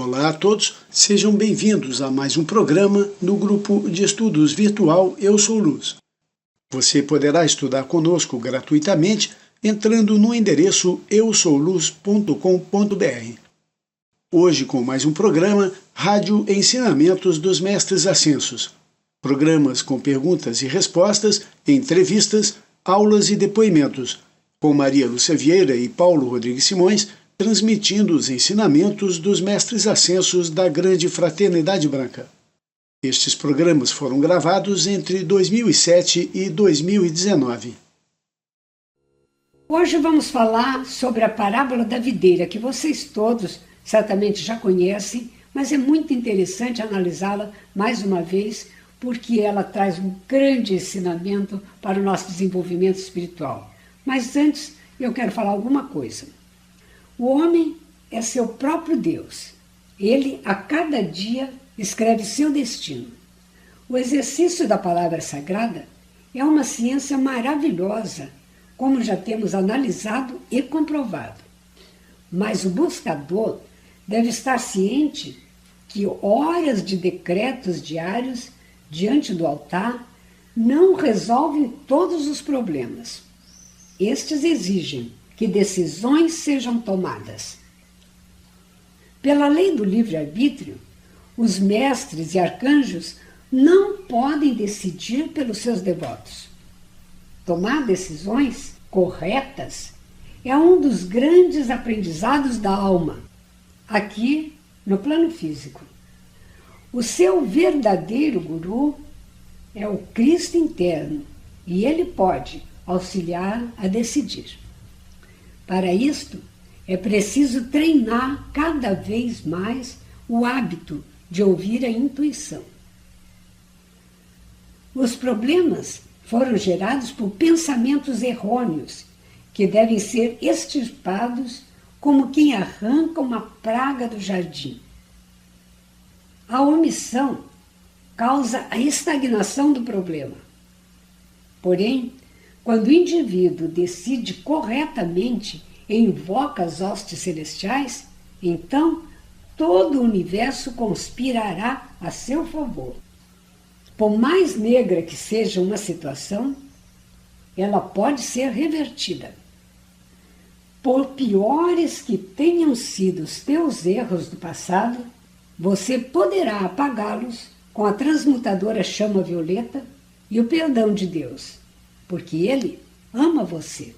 Olá a todos, sejam bem-vindos a mais um programa no grupo de estudos virtual Eu Sou Luz. Você poderá estudar conosco gratuitamente entrando no endereço eusouluz.com.br. Hoje com mais um programa Rádio Ensinamentos dos Mestres Ascensos. Programas com perguntas e respostas, entrevistas, aulas e depoimentos, com Maria Lúcia Vieira e Paulo Rodrigues Simões, transmitindo os ensinamentos dos Mestres Ascensos da Grande Fraternidade Branca. Estes programas foram gravados entre 2007 e 2019. Hoje vamos falar sobre a parábola da videira, que vocês todos certamente já conhecem, mas é muito interessante analisá-la mais uma vez, porque ela traz um grande ensinamento para o nosso desenvolvimento espiritual. Mas antes, eu quero falar alguma coisa. O homem é seu próprio Deus. Ele, a cada dia, escreve seu destino. O exercício da palavra sagrada é uma ciência maravilhosa, como já temos analisado e comprovado. Mas o buscador deve estar ciente que horas de decretos diários diante do altar não resolvem todos os problemas. Estes exigem que decisões sejam tomadas. Pela lei do livre-arbítrio, os mestres e arcanjos não podem decidir pelos seus devotos. Tomar decisões corretas é um dos grandes aprendizados da alma, aqui no plano físico. O seu verdadeiro guru é o Cristo interno e ele pode auxiliar a decidir. Para isto, é preciso treinar cada vez mais o hábito de ouvir a intuição. Os problemas foram gerados por pensamentos errôneos, que devem ser extirpados como quem arranca uma praga do jardim. A omissão causa a estagnação do problema. Porém, quando o indivíduo decide corretamente e invoca as hostes celestiais, então todo o universo conspirará a seu favor. Por mais negra que seja uma situação, ela pode ser revertida. Por piores que tenham sido os teus erros do passado, você poderá apagá-los com a transmutadora chama violeta e o perdão de Deus, porque Ele ama você.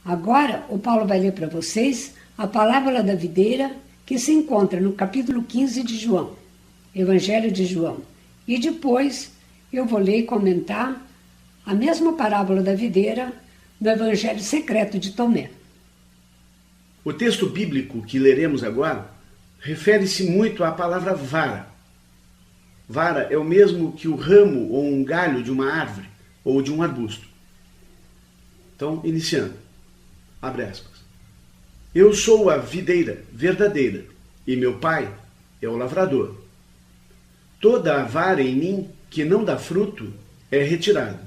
Agora, o Paulo vai ler para vocês a parábola da videira, que se encontra no capítulo 15 de João, Evangelho de João. E depois eu vou ler e comentar a mesma parábola da videira no Evangelho secreto de Tomé. O texto bíblico que leremos agora refere-se muito à palavra vara. Vara é o mesmo que o ramo ou um galho de uma árvore ou de um arbusto. Então, iniciando. Abre aspas. Eu sou a videira verdadeira, e meu pai é o lavrador. Toda a vara em mim que não dá fruto é retirada.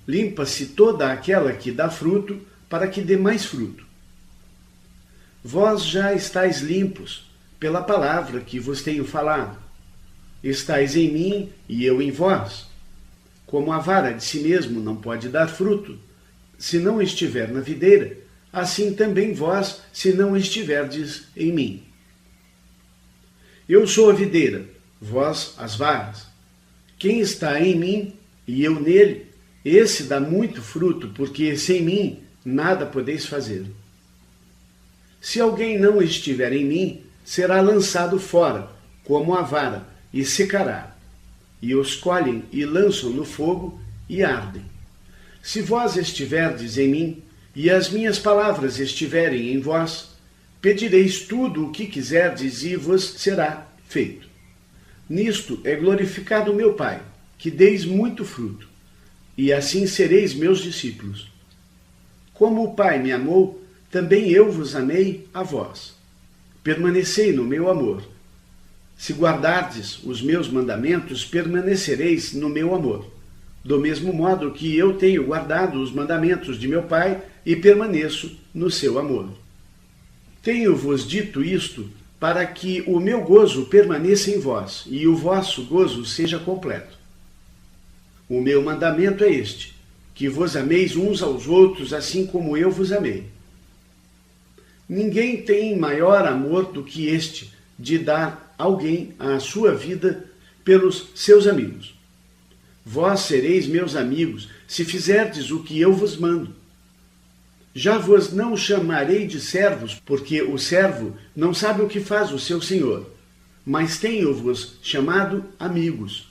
Limpa-se toda aquela que dá fruto, para que dê mais fruto. Vós já estáis limpos pela palavra que vos tenho falado. Estais em mim e eu em vós. Como a vara de si mesmo não pode dar fruto, se não estiver na videira, assim também vós, se não estiverdes em mim. Eu sou a videira, vós as varas. Quem está em mim e eu nele, esse dá muito fruto, porque sem mim nada podeis fazer. Se alguém não estiver em mim, será lançado fora, como a vara, e secará. E os colhem e lançam no fogo e ardem. Se vós estiverdes em mim, e as minhas palavras estiverem em vós, pedireis tudo o que quiserdes e vos será feito. Nisto é glorificado o meu Pai, que deis muito fruto, e assim sereis meus discípulos. Como o Pai me amou, também eu vos amei a vós. Permanecei no meu amor. Se guardardes os meus mandamentos, permanecereis no meu amor. Do mesmo modo que eu tenho guardado os mandamentos de meu Pai e permaneço no seu amor. Tenho-vos dito isto para que o meu gozo permaneça em vós e o vosso gozo seja completo. O meu mandamento é este, que vos ameis uns aos outros assim como eu vos amei. Ninguém tem maior amor do que este, de dar alguém a sua vida pelos seus amigos. Vós sereis meus amigos, se fizerdes o que eu vos mando. Já vos não chamarei de servos, porque o servo não sabe o que faz o seu senhor, mas tenho-vos chamado amigos,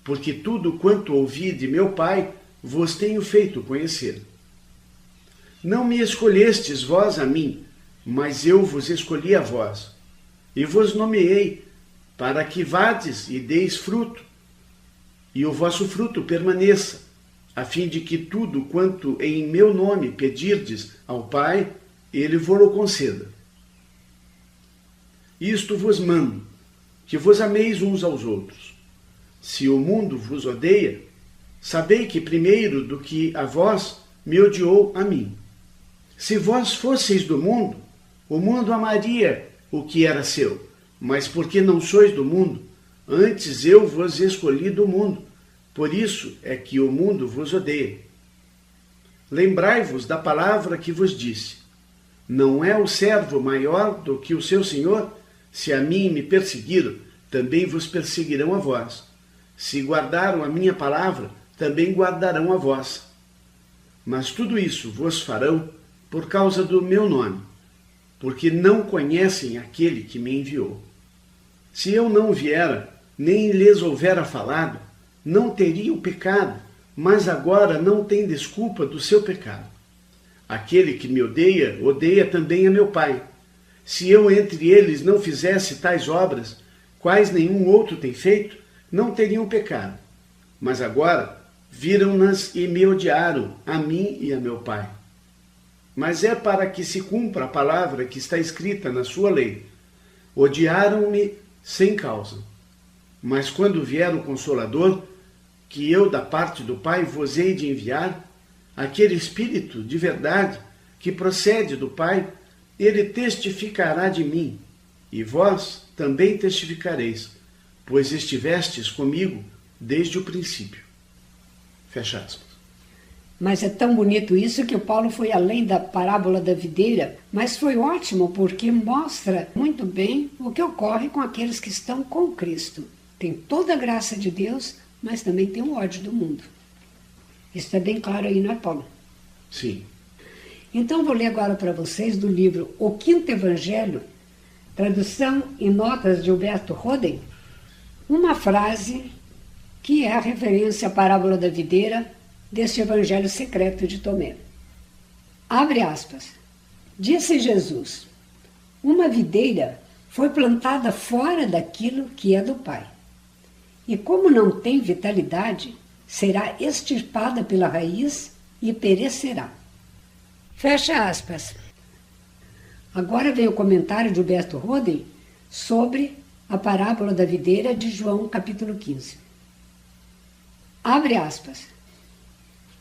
porque tudo quanto ouvi de meu Pai vos tenho feito conhecer. Não me escolhestes vós a mim, mas eu vos escolhi a vós, e vos nomeei, para que vades e deis fruto, e o vosso fruto permaneça, a fim de que tudo quanto em meu nome pedirdes ao Pai, ele vos conceda. Isto vos mando, que vos ameis uns aos outros. Se o mundo vos odeia, sabei que primeiro do que a vós me odiou a mim. Se vós fosseis do mundo, o mundo amaria o que era seu, mas porque não sois do mundo, antes eu vos escolhi do mundo, por isso é que o mundo vos odeia. Lembrai-vos da palavra que vos disse. Não é o servo maior do que o seu senhor? Se a mim me perseguiram, também vos perseguirão a vós. Se guardaram a minha palavra, também guardarão a vossa. Mas tudo isso vos farão por causa do meu nome, porque não conhecem aquele que me enviou. Se eu não viera, nem lhes houvera falado, não teriam pecado, mas agora não tem desculpa do seu pecado. Aquele que me odeia, odeia também a meu Pai. Se eu entre eles não fizesse tais obras, quais nenhum outro tem feito, não teriam pecado. Mas agora viram-nas e me odiaram, a mim e a meu Pai. Mas é para que se cumpra a palavra que está escrita na sua lei. Odiaram-me sem causa. Mas quando vier o Consolador, que eu da parte do Pai vos hei de enviar, aquele Espírito de verdade que procede do Pai, ele testificará de mim, e vós também testificareis, pois estivestes comigo desde o princípio. Fecha aspas. Mas é tão bonito isso que o Paulo foi além da parábola da videira, mas foi ótimo porque mostra muito bem o que ocorre com aqueles que estão com Cristo. Tem toda a graça de Deus, mas também tem o ódio do mundo. Isso é bem claro aí, não é, Paulo? Sim. Então vou ler agora para vocês do livro O Quinto Evangelho, tradução e notas de Humberto Roden, uma frase que é a referência à parábola da videira deste evangelho secreto de Tomé. Abre aspas. Disse Jesus: uma videira foi plantada fora daquilo que é do Pai. E como não tem vitalidade, será extirpada pela raiz e perecerá. Fecha aspas. Agora vem o comentário de Humberto Roden sobre a parábola da videira de João, capítulo 15. Abre aspas.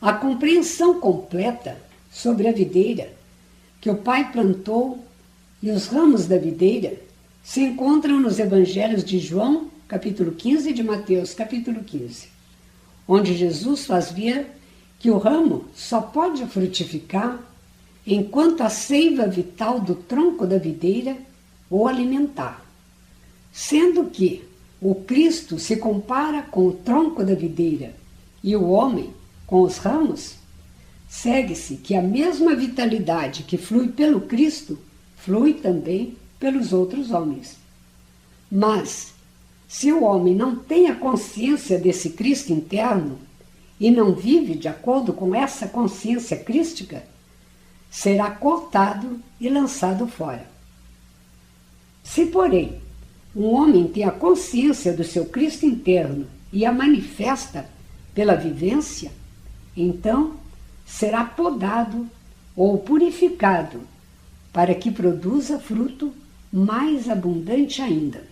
A compreensão completa sobre a videira que o Pai plantou e os ramos da videira se encontram nos evangelhos de João, capítulo 15, e de Mateus, capítulo 15, onde Jesus faz ver que o ramo só pode frutificar enquanto a seiva vital do tronco da videira o alimentar, sendo que o Cristo se compara com o tronco da videira e o homem com os ramos, segue-se que a mesma vitalidade que flui pelo Cristo flui também pelos outros homens. Mas, se o homem não tem a consciência desse Cristo interno e não vive de acordo com essa consciência crística, será cortado e lançado fora. Se, porém, um homem tem a consciência do seu Cristo interno e a manifesta pela vivência, então será podado ou purificado para que produza fruto mais abundante ainda.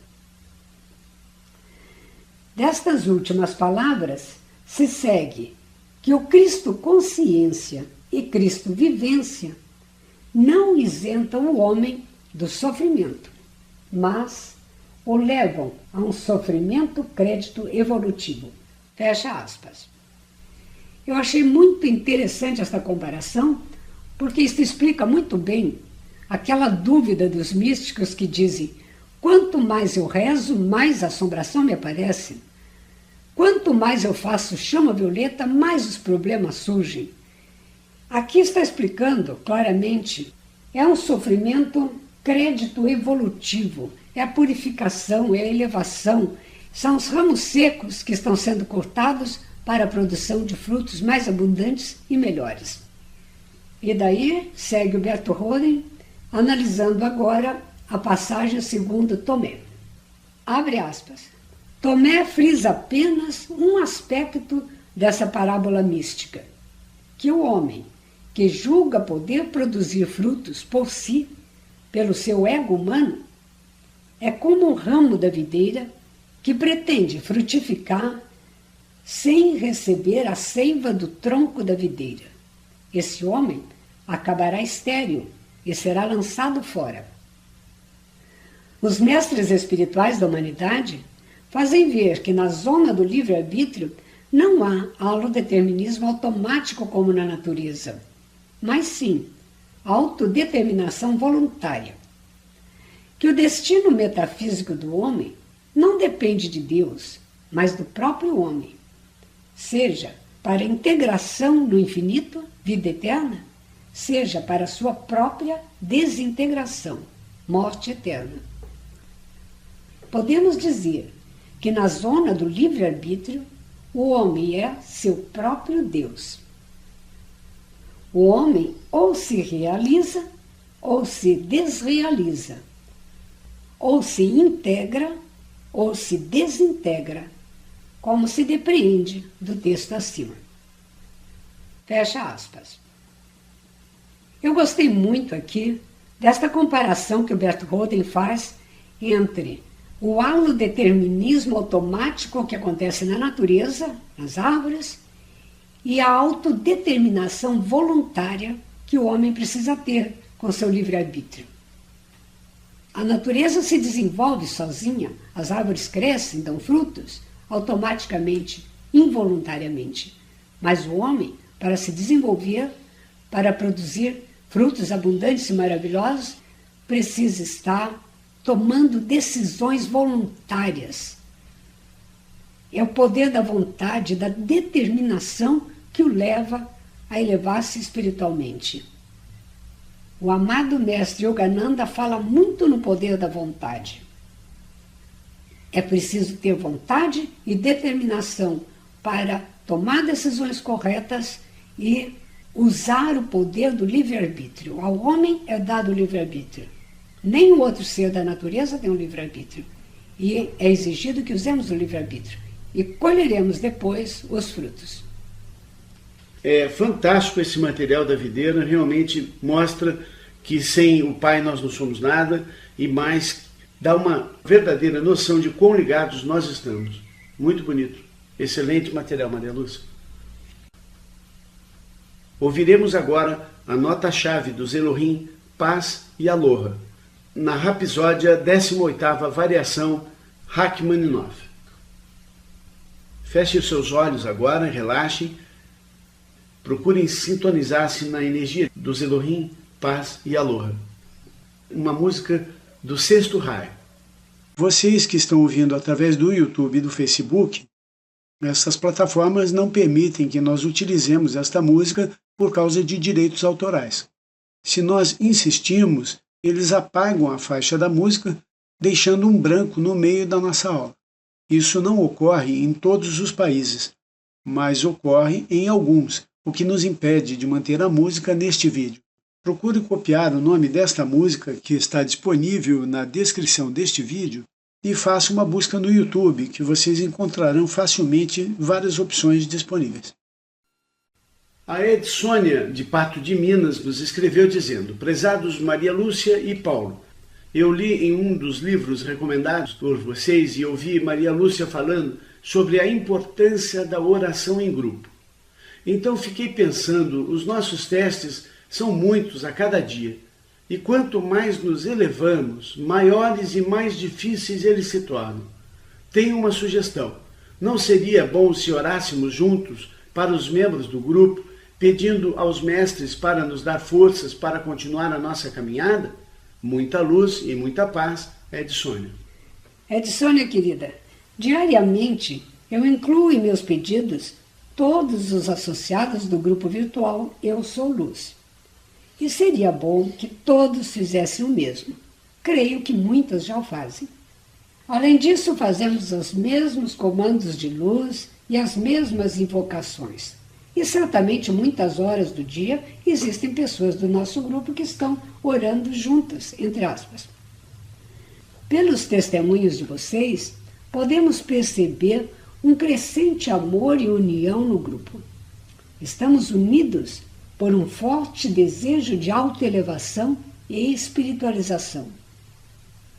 Destas últimas palavras se segue que o Cristo consciência e Cristo vivência não isentam o homem do sofrimento. mas o levam a um sofrimento crédito evolutivo. Fecha aspas. Eu achei muito interessante esta comparação, porque isso explica muito bem aquela dúvida dos místicos que dizem: quanto mais eu rezo, mais assombração me aparece. Quanto mais eu faço chama violeta, mais os problemas surgem. Aqui está explicando claramente, é um sofrimento crédito evolutivo, é a purificação, é a elevação, são os ramos secos que estão sendo cortados para a produção de frutos mais abundantes e melhores. E daí segue o Berto Roden, analisando agora a passagem segundo Tomé. Abre aspas. Tomé frisa apenas um aspecto dessa parábola mística, que o homem que julga poder produzir frutos por si, pelo seu ego humano, é como um ramo da videira que pretende frutificar sem receber a seiva do tronco da videira. Esse homem acabará estéril e será lançado fora. Os mestres espirituais da humanidade fazem ver que na zona do livre-arbítrio não há autodeterminismo automático como na natureza, mas sim autodeterminação voluntária. Que o destino metafísico do homem não depende de Deus, mas do próprio homem, seja para integração no infinito, vida eterna, seja para sua própria desintegração, morte eterna. Podemos dizer que na zona do livre-arbítrio, o homem é seu próprio Deus. O homem ou se realiza ou se desrealiza, ou se integra ou se desintegra, como se depreende do texto acima. Fecha aspas. Eu gostei muito aqui desta comparação que o Berto Roden faz entre o holodeterminismo automático que acontece na natureza, nas árvores, e a autodeterminação voluntária que o homem precisa ter com seu livre-arbítrio. A natureza se desenvolve sozinha, as árvores crescem, dão frutos, automaticamente, involuntariamente. Mas o homem, para se desenvolver, para produzir frutos abundantes e maravilhosos, precisa estar tomando decisões voluntárias. É o poder da vontade, da determinação que o leva a elevar-se espiritualmente. O amado mestre Yogananda fala muito no poder da vontade. É preciso ter vontade e determinação para tomar decisões corretas e usar o poder do livre-arbítrio. Ao homem é dado o livre-arbítrio. Nenhum outro ser da natureza tem um livre-arbítrio. E é exigido que usemos o livre-arbítrio. E colheremos depois os frutos. É fantástico esse material da videira, realmente mostra que sem o Pai nós não somos nada e mais dá uma verdadeira noção de quão ligados nós estamos. Muito bonito. Excelente material, Maria Lúcia. Ouviremos agora a nota-chave dos Elohim, Paz e Aloha, na Rapsódia 18ª variação Rachmaninoff. Fechem os seus olhos agora, relaxem, procurem sintonizar-se na energia dos Elohim, Paz e Aloha. Uma música do sexto raio. Vocês que estão ouvindo através do YouTube e do Facebook, essas plataformas não permitem que nós utilizemos esta música por causa de direitos autorais. Se nós insistirmos, eles apagam a faixa da música, deixando um branco no meio da nossa aula. Isso não ocorre em todos os países, mas ocorre em alguns, o que nos impede de manter a música neste vídeo. Procure copiar o nome desta música, que está disponível na descrição deste vídeo, e faça uma busca no YouTube, que vocês encontrarão facilmente várias opções disponíveis. A Edsônia, de Pato de Minas, nos escreveu dizendo: Prezados Maria Lúcia e Paulo, eu li em um dos livros recomendados por vocês e ouvi Maria Lúcia falando sobre a importância da oração em grupo. Então fiquei pensando, os nossos testes são muitos a cada dia, E quanto mais nos elevamos, maiores e mais difíceis eles se tornam. Tenho uma sugestão. Não seria bom se orássemos juntos para os membros do grupo, pedindo aos mestres para nos dar forças para continuar a nossa caminhada? Muita luz e muita paz, Edsônia. Edsônia, querida, diariamente eu incluo em meus pedidos todos os associados do grupo virtual Eu Sou Luz. E seria bom que todos fizessem o mesmo. Creio que muitas já o fazem. Além disso, fazemos os mesmos comandos de luz e as mesmas invocações. E certamente muitas horas do dia existem pessoas do nosso grupo que estão orando juntas, entre aspas. Pelos testemunhos de vocês, podemos perceber um crescente amor e união no grupo. Estamos unidos por um forte desejo de autoelevação e espiritualização.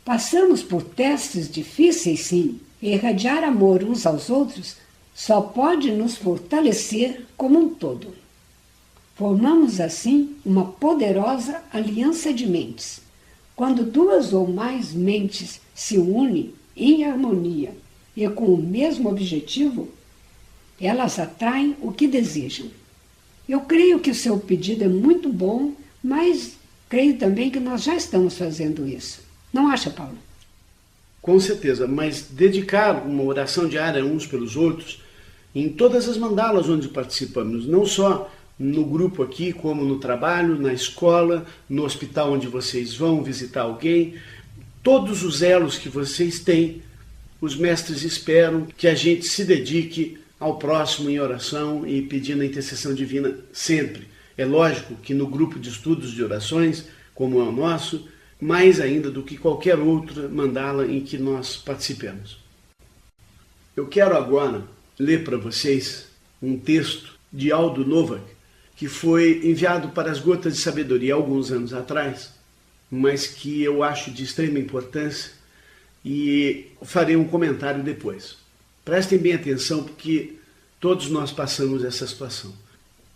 Passamos por testes difíceis, sim, e irradiar amor uns aos outros só pode nos fortalecer como um todo. Formamos, assim, uma poderosa aliança de mentes. Quando duas ou mais mentes se unem em harmonia e com o mesmo objetivo, elas atraem o que desejam. Eu creio que o seu pedido é muito bom, mas creio também que nós já estamos fazendo isso. Não acha, Paulo? Com certeza, mas dedicar uma oração diária uns pelos outros, em todas as mandalas onde participamos, não só no grupo aqui, como no trabalho, na escola, no hospital onde vocês vão visitar alguém, todos os elos que vocês têm, os mestres esperam que a gente se dedique ao próximo em oração e pedindo a intercessão divina sempre. É lógico que no grupo de estudos de orações, como é o nosso, mais ainda do que qualquer outra mandala em que nós participemos. Eu quero agora ler para vocês um texto de Aldo Novak, que foi enviado para as Gotas de Sabedoria alguns anos atrás, mas que eu acho de extrema importância e farei um comentário depois. Prestem bem atenção porque todos nós passamos essa situação.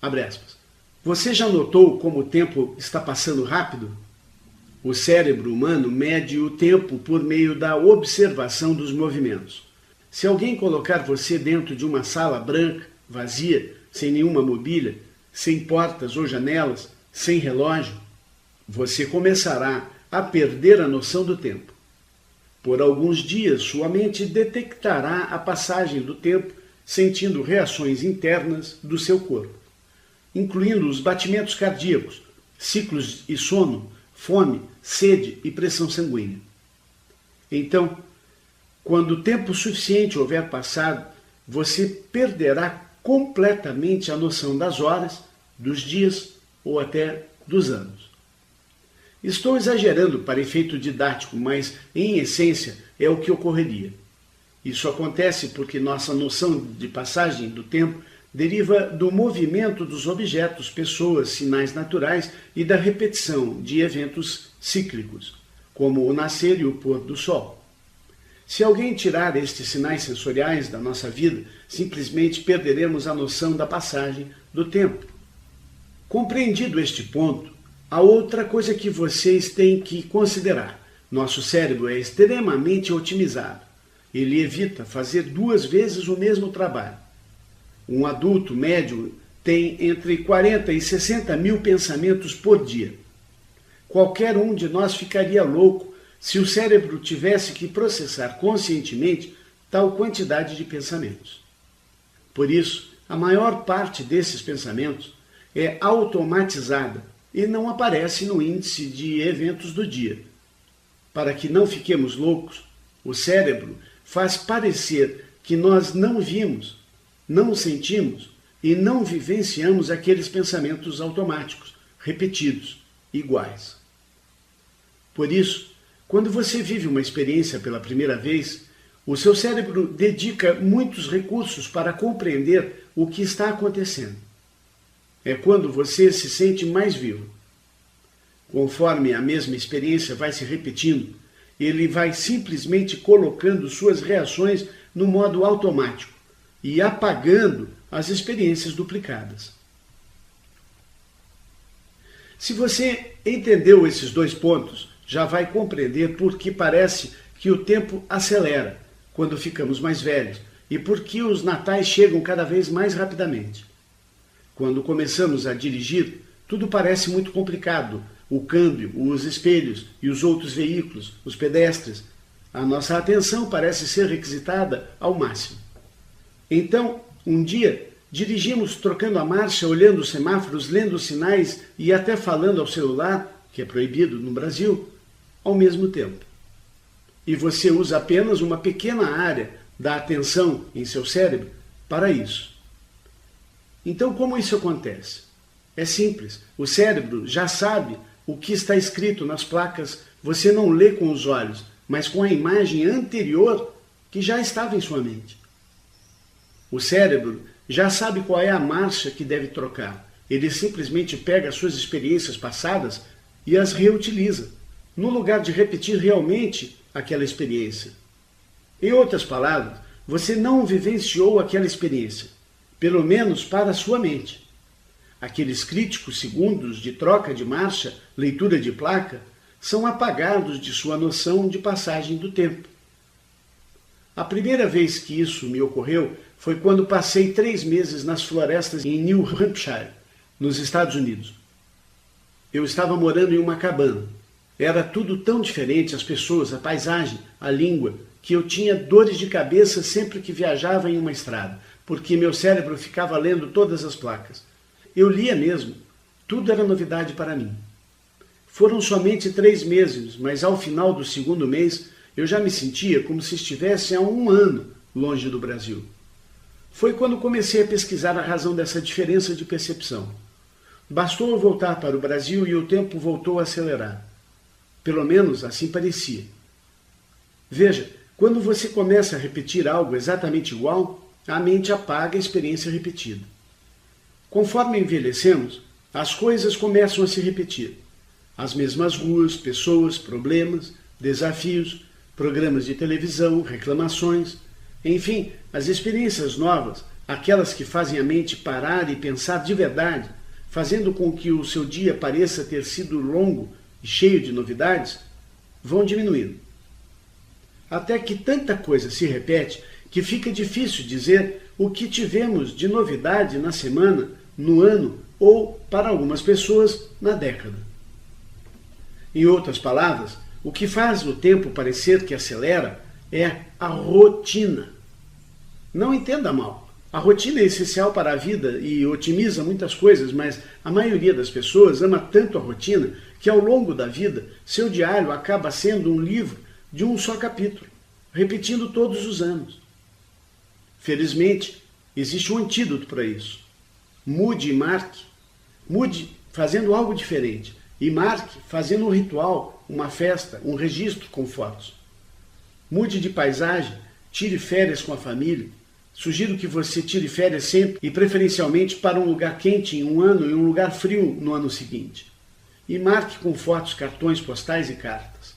Abre aspas. Você já notou como o tempo está passando rápido? O cérebro humano mede o tempo por meio da observação dos movimentos. Se alguém colocar você dentro de uma sala branca, vazia, sem nenhuma mobília, sem portas ou janelas, sem relógio, você começará a perder a noção do tempo. Por alguns dias, sua mente detectará a passagem do tempo, sentindo reações internas do seu corpo, incluindo os batimentos cardíacos, ciclos e sono, fome, sede e pressão sanguínea. Então, quando o tempo suficiente houver passado, você perderá completamente a noção das horas, dos dias ou até dos anos. Estou exagerando para efeito didático, mas, em essência, é o que ocorreria. Isso acontece porque nossa noção de passagem do tempo deriva do movimento dos objetos, pessoas, sinais naturais e da repetição de eventos cíclicos, como o nascer e o pôr do sol. Se alguém tirar estes sinais sensoriais da nossa vida, simplesmente perderemos a noção da passagem do tempo. Compreendido este ponto, há outra coisa que vocês têm que considerar. Nosso cérebro é extremamente otimizado. Ele evita fazer 2 vezes o mesmo trabalho. Um adulto médio tem entre 40 e 60 mil pensamentos por dia. Qualquer um de nós ficaria louco se o cérebro tivesse que processar conscientemente tal quantidade de pensamentos. Por isso, a maior parte desses pensamentos é automatizada e não aparece no índice de eventos do dia. Para que não fiquemos loucos, o cérebro faz parecer que nós não vimos, não sentimos e não vivenciamos aqueles pensamentos automáticos, repetidos, iguais. Por isso, quando você vive uma experiência pela primeira vez, o seu cérebro dedica muitos recursos para compreender o que está acontecendo. É quando você se sente mais vivo. Conforme a mesma experiência vai se repetindo, ele vai simplesmente colocando suas reações no modo automático e apagando as experiências duplicadas. Se você entendeu esses dois pontos, já vai compreender por que parece que o tempo acelera quando ficamos mais velhos e por que os natais chegam cada vez mais rapidamente. Quando começamos a dirigir, tudo parece muito complicado. O câmbio, os espelhos e os outros veículos, os pedestres. A nossa atenção parece ser requisitada ao máximo. Então, um dia, dirigimos trocando a marcha, olhando os semáforos, lendo os sinais e até falando ao celular, que é proibido no Brasil, ao mesmo tempo. E você usa apenas uma pequena área da atenção em seu cérebro para isso. Então, como isso acontece? É simples. O cérebro já sabe o que está escrito nas placas. Você não lê com os olhos, mas com a imagem anterior que já estava em sua mente. O cérebro já sabe qual é a marcha que deve trocar. Ele simplesmente pega as suas experiências passadas e as reutiliza, no lugar de repetir realmente aquela experiência. Em outras palavras, você não vivenciou aquela experiência, pelo menos para a sua mente. Aqueles críticos segundos de troca de marcha, leitura de placa, são apagados de sua noção de passagem do tempo. A primeira vez que isso me ocorreu foi quando passei 3 meses nas florestas em New Hampshire, nos Estados Unidos. Eu estava morando em uma cabana. Era tudo tão diferente, as pessoas, a paisagem, a língua, que eu tinha dores de cabeça sempre que viajava em uma estrada, porque meu cérebro ficava lendo todas as placas. Eu lia mesmo. Tudo era novidade para mim. Foram somente 3 meses, mas ao final do 2º mês eu já me sentia como se estivesse há 1 ano longe do Brasil. Foi quando comecei a pesquisar a razão dessa diferença de percepção. Bastou eu voltar para o Brasil e o tempo voltou a acelerar. Pelo menos assim parecia. Veja, quando você começa a repetir algo exatamente igual, a mente apaga a experiência repetida. Conforme envelhecemos, as coisas começam a se repetir. As mesmas ruas, pessoas, problemas, desafios, programas de televisão, reclamações, enfim, as experiências novas, aquelas que fazem a mente parar e pensar de verdade, fazendo com que o seu dia pareça ter sido longo e cheio de novidades, vão diminuindo. Até que tanta coisa se repete que fica difícil dizer o que tivemos de novidade na semana, no ano ou, para algumas pessoas, na década. Em outras palavras, o que faz o tempo parecer que acelera é a rotina. Não entenda mal. A rotina é essencial para a vida e otimiza muitas coisas, mas a maioria das pessoas ama tanto a rotina que ao longo da vida seu diário acaba sendo um livro de um só capítulo, repetindo todos os anos. Felizmente, existe um antídoto para isso. Mude e marque. Mude fazendo algo diferente e marque fazendo um ritual, uma festa, um registro com fotos. Mude de paisagem, tire férias com a família. Sugiro que você tire férias sempre e preferencialmente para um lugar quente em um ano e um lugar frio no ano seguinte. E marque com fotos, cartões postais e cartas.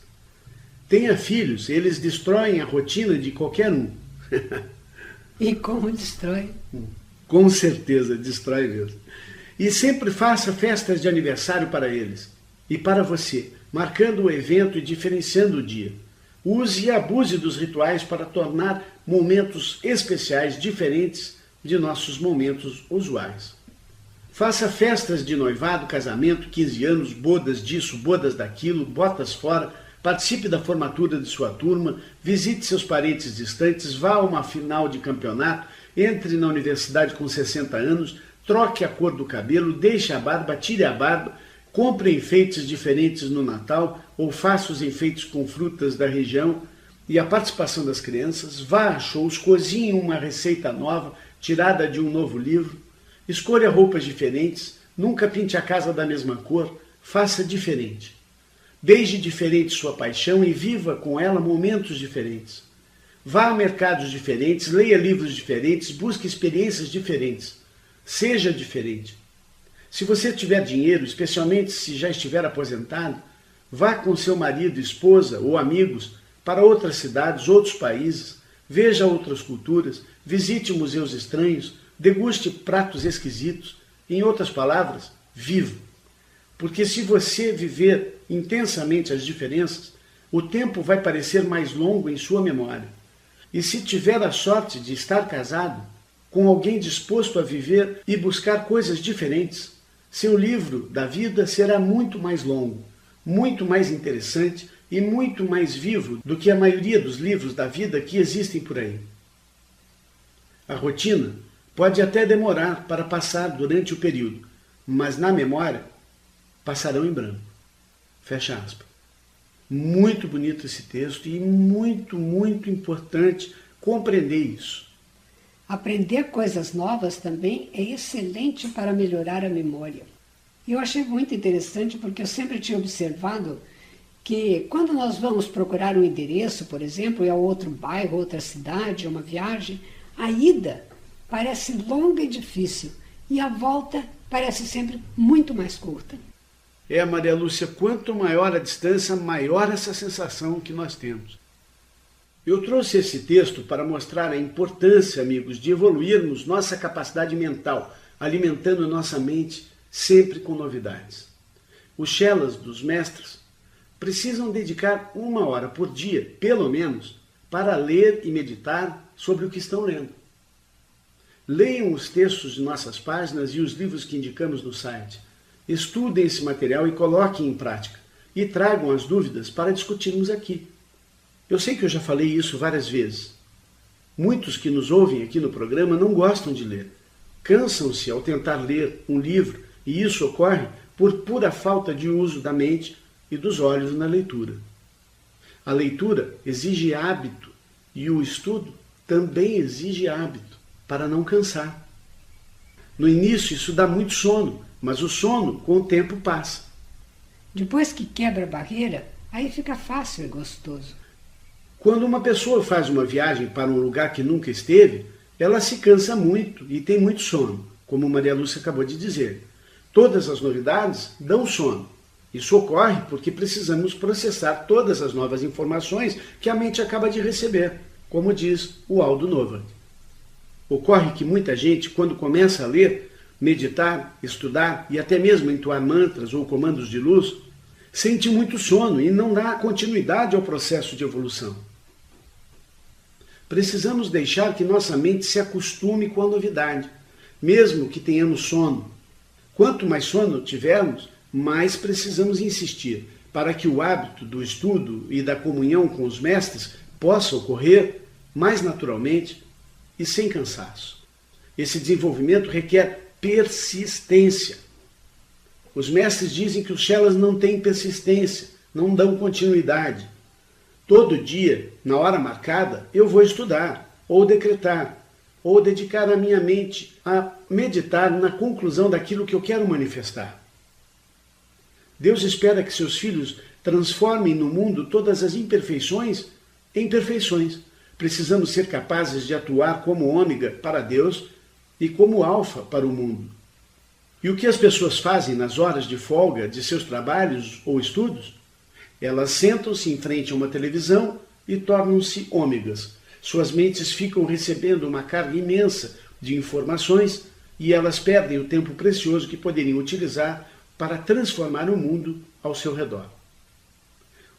Tenha filhos, eles destroem a rotina de qualquer um. E como destrói? Com certeza, destrói mesmo. E sempre faça festas de aniversário para eles. E para você, marcando o evento e diferenciando o dia. Use e abuse dos rituais para tornar momentos especiais diferentes de nossos momentos usuais. Faça festas de noivado, casamento, 15 anos, bodas disso, bodas daquilo, botas fora, participe da formatura de sua turma, visite seus parentes distantes, vá a uma final de campeonato, entre na universidade com 60 anos, troque a cor do cabelo, deixe a barba, tire a barba, compre enfeites diferentes no Natal ou faça os enfeites com frutas da região e a participação das crianças, vá a shows, cozinhe uma receita nova, tirada de um novo livro, escolha roupas diferentes, nunca pinte a casa da mesma cor, faça diferente. Beije diferente sua paixão e viva com ela momentos diferentes. Vá a mercados diferentes, leia livros diferentes, busque experiências diferentes. Seja diferente. Se você tiver dinheiro, especialmente se já estiver aposentado, vá com seu marido, esposa ou amigos para outras cidades, outros países, veja outras culturas, visite museus estranhos, deguste pratos esquisitos. Em outras palavras, viva. Porque se você viver intensamente as diferenças, o tempo vai parecer mais longo em sua memória. E se tiver a sorte de estar casado com alguém disposto a viver e buscar coisas diferentes, seu livro da vida será muito mais longo, muito mais interessante e muito mais vivo do que a maioria dos livros da vida que existem por aí. A rotina pode até demorar para passar durante o período, mas na memória passarão em branco. Fecha aspas. Muito bonito esse texto e muito, muito importante compreender isso. Aprender coisas novas também é excelente para melhorar a memória. Eu achei muito interessante porque eu sempre tinha observado que quando nós vamos procurar um endereço, por exemplo, é outro bairro, outra cidade, é uma viagem, a ida parece longa e difícil e a volta parece sempre muito mais curta. Maria Lúcia, quanto maior a distância, maior essa sensação que nós temos. Eu trouxe esse texto para mostrar a importância, amigos, de evoluirmos nossa capacidade mental, alimentando nossa mente sempre com novidades. Os chelas dos mestres precisam dedicar 1 hora por dia, pelo menos, para ler e meditar sobre o que estão lendo. Leiam os textos de nossas páginas e os livros que indicamos no site. Estudem esse material e coloquem em prática. E tragam as dúvidas para discutirmos aqui. Eu sei que eu já falei isso várias vezes. Muitos que nos ouvem aqui no programa não gostam de ler. Cansam-se ao tentar ler um livro e isso ocorre por pura falta de uso da mente e dos olhos na leitura. A leitura exige hábito e o estudo também exige hábito para não cansar. No início isso dá muito sono, mas o sono com o tempo passa. Depois que quebra a barreira, aí fica fácil e gostoso. Quando uma pessoa faz uma viagem para um lugar que nunca esteve, ela se cansa muito e tem muito sono, como Maria Lúcia acabou de dizer. Todas as novidades dão sono. Isso ocorre porque precisamos processar todas as novas informações que a mente acaba de receber, como diz o Aldo Novak. Ocorre que muita gente, quando começa a ler, meditar, estudar e até mesmo entoar mantras ou comandos de luz, sente muito sono e não dá continuidade ao processo de evolução. Precisamos deixar que nossa mente se acostume com a novidade, mesmo que tenhamos sono. Quanto mais sono tivermos, mais precisamos insistir para que o hábito do estudo e da comunhão com os mestres possa ocorrer mais naturalmente e sem cansaço. Esse desenvolvimento requer persistência. Os mestres dizem que os chelas não têm persistência, não dão continuidade. Todo dia, na hora marcada, eu vou estudar, ou decretar, ou dedicar a minha mente a meditar na conclusão daquilo que eu quero manifestar. Deus espera que seus filhos transformem no mundo todas as imperfeições em perfeições. Precisamos ser capazes de atuar como ômega para Deus e como alfa para o mundo. E o que as pessoas fazem nas horas de folga de seus trabalhos ou estudos? Elas sentam-se em frente a uma televisão e tornam-se ômegas. Suas mentes ficam recebendo uma carga imensa de informações e elas perdem o tempo precioso que poderiam utilizar para transformar o mundo ao seu redor.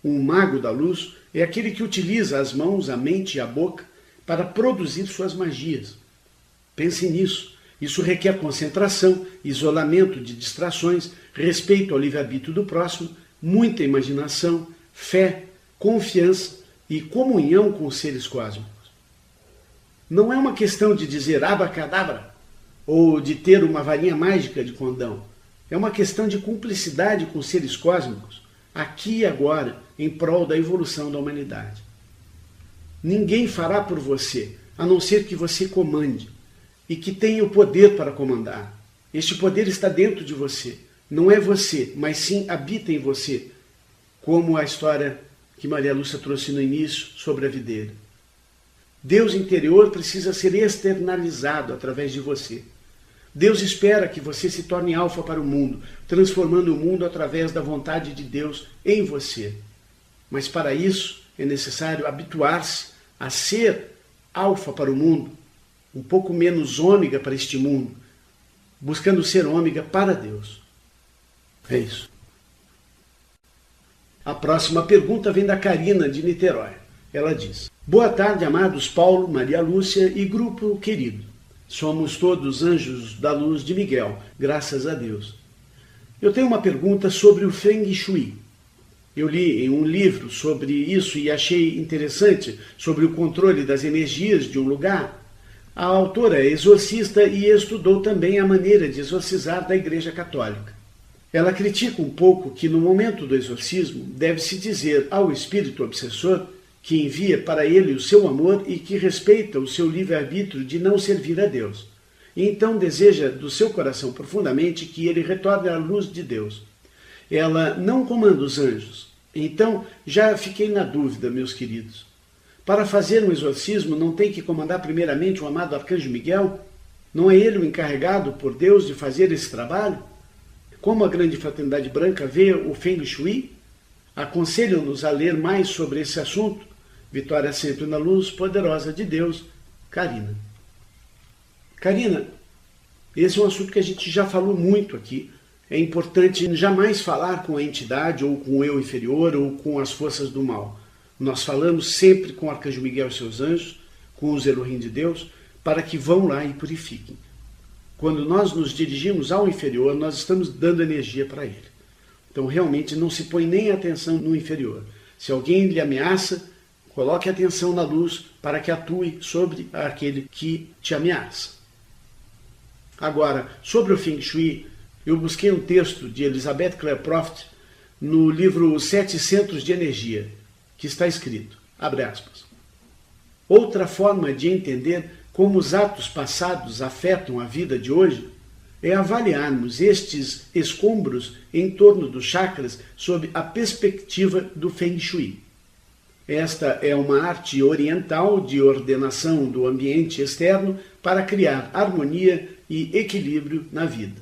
Um mago da luz é aquele que utiliza as mãos, a mente e a boca para produzir suas magias. Pense nisso. Isso requer concentração, isolamento de distrações, respeito ao livre-arbítrio do próximo, muita imaginação, fé, confiança e comunhão com os seres cósmicos. Não é uma questão de dizer abacadabra ou de ter uma varinha mágica de condão. É uma questão de cumplicidade com os seres cósmicos, aqui e agora, em prol da evolução da humanidade. Ninguém fará por você, a não ser que você comande e que tenha o poder para comandar. Este poder está dentro de você. Não é você, mas sim habita em você, como a história que Maria Lúcia trouxe no início sobre a videira. Deus interior precisa ser externalizado através de você. Deus espera que você se torne alfa para o mundo, transformando o mundo através da vontade de Deus em você. Mas para isso é necessário habituar-se a ser alfa para o mundo, um pouco menos ômega para este mundo, buscando ser ômega para Deus. É isso. A próxima pergunta vem da Karina, de Niterói. Ela diz: boa tarde, amados Paulo, Maria Lúcia e grupo querido. Somos todos anjos da luz de Miguel, graças a Deus. Eu tenho uma pergunta sobre o Feng Shui. Eu li em um livro sobre isso e achei interessante, sobre o controle das energias de um lugar. A autora é exorcista e estudou também a maneira de exorcizar da Igreja Católica. Ela critica um pouco que no momento do exorcismo deve-se dizer ao espírito obsessor que envia para ele o seu amor e que respeita o seu livre-arbítrio de não servir a Deus. E então deseja do seu coração profundamente que ele retorne à luz de Deus. Ela não comanda os anjos. Então, já fiquei na dúvida, meus queridos. Para fazer um exorcismo, não tem que comandar primeiramente o amado Arcanjo Miguel? Não é ele o encarregado por Deus de fazer esse trabalho? Como a Grande Fraternidade Branca vê o Feng Shui? Aconselham-nos a ler mais sobre esse assunto? Vitória sempre na luz poderosa de Deus. Karina. Karina, esse é um assunto que a gente já falou muito aqui. É importante jamais falar com a entidade, ou com o eu inferior, ou com as forças do mal. Nós falamos sempre com o Arcanjo Miguel e seus anjos, com os Elohim de Deus, para que vão lá e purifiquem. Quando nós nos dirigimos ao inferior, nós estamos dando energia para ele. Então, realmente, não se põe nem atenção no inferior. Se alguém lhe ameaça, coloque atenção na luz para que atue sobre aquele que te ameaça. Agora, sobre o Feng Shui, eu busquei um texto de Elizabeth Clare Croft no livro 7 Centros de Energia, que está escrito, abre aspas, outra forma de entender como os atos passados afetam a vida de hoje é avaliarmos estes escombros em torno dos chakras sob a perspectiva do Feng Shui. Esta é uma arte oriental de ordenação do ambiente externo para criar harmonia e equilíbrio na vida.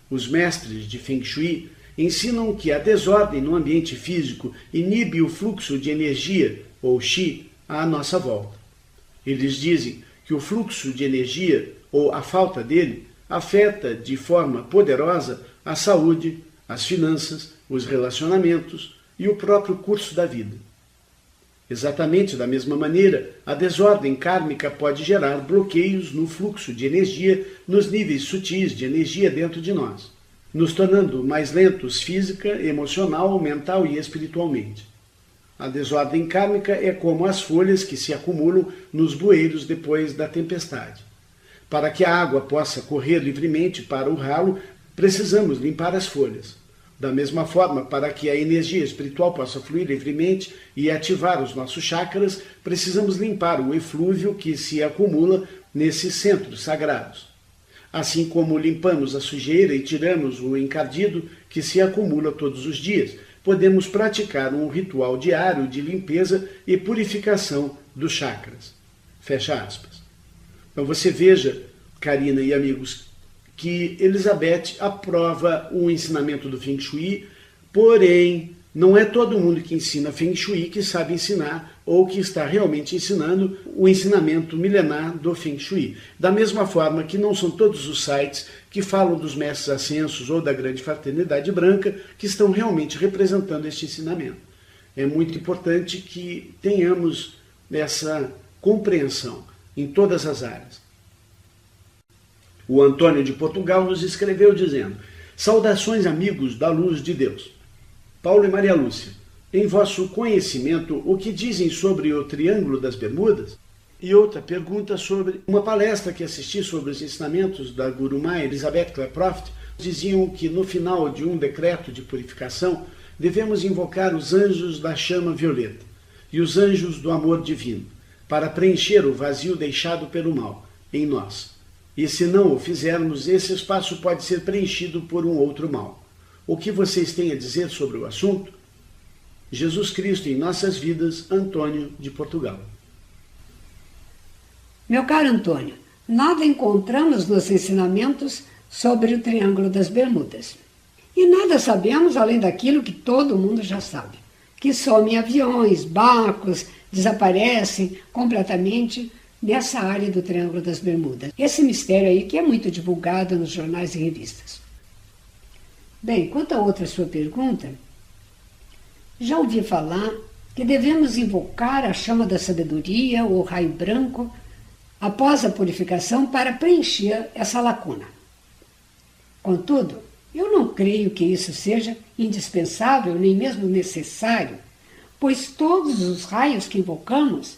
Os mestres de Feng Shui ensinam que a desordem no ambiente físico inibe o fluxo de energia, ou Qi, à nossa volta. Eles dizem que o fluxo de energia, ou a falta dele, afeta de forma poderosa a saúde, as finanças, os relacionamentos e o próprio curso da vida. Exatamente da mesma maneira, a desordem kármica pode gerar bloqueios no fluxo de energia nos níveis sutis de energia dentro de nós, nos tornando mais lentos física, emocional, mental e espiritualmente. A desordem kármica é como as folhas que se acumulam nos bueiros depois da tempestade. Para que a água possa correr livremente para o ralo, precisamos limpar as folhas. Da mesma forma, para que a energia espiritual possa fluir livremente e ativar os nossos chakras, precisamos limpar o eflúvio que se acumula nesses centros sagrados. Assim como limpamos a sujeira e tiramos o encardido que se acumula todos os dias, podemos praticar um ritual diário de limpeza e purificação dos chakras. Fecha aspas. Então você veja, Karina e amigos, que Elizabeth aprova o ensinamento do Feng Shui, porém, não é todo mundo que ensina Feng Shui que sabe ensinar ou que está realmente ensinando o ensinamento milenar do Feng Shui. Da mesma forma que não são todos os sites que falam dos mestres ascensos ou da Grande Fraternidade Branca que estão realmente representando este ensinamento. É muito importante que tenhamos essa compreensão em todas as áreas. O Antônio de Portugal nos escreveu dizendo: saudações amigos da luz de Deus. Paulo e Maria Lúcia, em vosso conhecimento, o que dizem sobre o Triângulo das Bermudas? E outra pergunta sobre uma palestra que assisti sobre os ensinamentos da Gurumá Elizabeth Clare Croft. Diziam que no final de um decreto de purificação devemos invocar os anjos da chama violeta e os anjos do amor divino para preencher o vazio deixado pelo mal em nós. E se não o fizermos, esse espaço pode ser preenchido por um outro mal. O que vocês têm a dizer sobre o assunto? Jesus Cristo em nossas vidas, Antônio de Portugal. Meu caro Antônio, nada encontramos nos ensinamentos sobre o Triângulo das Bermudas. E nada sabemos além daquilo que todo mundo já sabe, que somem aviões, barcos, desaparecem completamente nessa área do Triângulo das Bermudas. Esse mistério aí que é muito divulgado nos jornais e revistas. Bem, quanto à outra sua pergunta, já ouvi falar que devemos invocar a chama da sabedoria ou raio branco após a purificação para preencher essa lacuna. Contudo, eu não creio que isso seja indispensável nem mesmo necessário, pois todos os raios que invocamos,